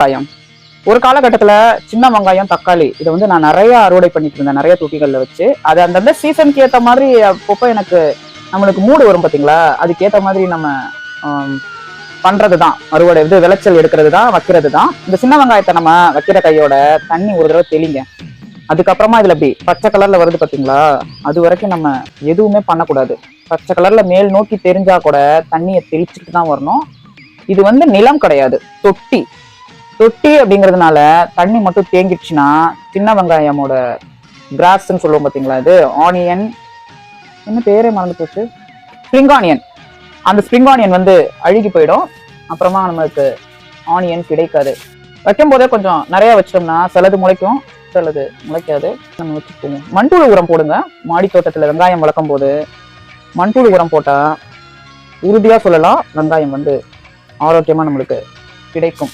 வெங்காயம். ஒரு காலகட்டத்துல சின்ன வெங்காயம், தக்காளி இதை வந்து நான் நிறைய அறுவடை பண்ணிட்டு இருந்தேன், நிறைய தொட்டிகள்ல வச்சு. அது அந்தந்த சீசனுக்கு ஏத்த மாதிரி அப்பப்போ எனக்கு நம்மளுக்கு மூடு வரும் பாத்தீங்களா, அதுக்கேற்ற மாதிரி நம்ம பண்றதுதான் அறுவடை, இது விளைச்சல் எடுக்கிறது தான், வைக்கிறது தான். இந்த சின்ன வெங்காயத்தை நம்ம வைக்கிற கையோட தண்ணி ஒரு தடவை தெளிங்க. அதுக்கப்புறமா இதுல இப்படி பச்சை கலர்ல வருது பாத்தீங்களா, அது வரைக்கும் நம்ம எதுவுமே பண்ணக்கூடாது. பச்சை கலர்ல மேல் நோக்கி தெரிஞ்சா கூட தண்ணியை தெளிச்சுட்டு தான் வரணும். இது வந்து நிலம் கிடையாது, தொட்டி. தொட்டி அப்படிங்கிறதுனால தண்ணி மட்டும் தேங்கிடுச்சுன்னா சின்ன வெங்காயமோட கிராஸ்ன்னு சொல்லுவோம் பாத்தீங்களா, இது ஆனியன், என்ன பேரே மறந்து போச்சு, ஸ்ப்ரிங் ஆனியன். அந்த ஸ்ப்ரிங் ஆனியன் வந்து அழுகி போயிடும். அப்புறமா நம்மளுக்கு ஆனியன் கிடைக்காது. வைக்கும் போதே கொஞ்சம் நிறைய வச்சிட்டோம்னா சிலது முளைக்கும், சிலது முளைக்காது. நம்ம வச்சுப்போம். மண்புழு உரம் போடுங்க. மாடி தோட்டத்துல வெங்காயம் வளர்க்கும் போது மண்புழு உரம் போட்டா உறுதியா சொல்லலாம் வெங்காயம் வந்து ஆரோக்கியமா நம்மளுக்கு கிடைக்கும்.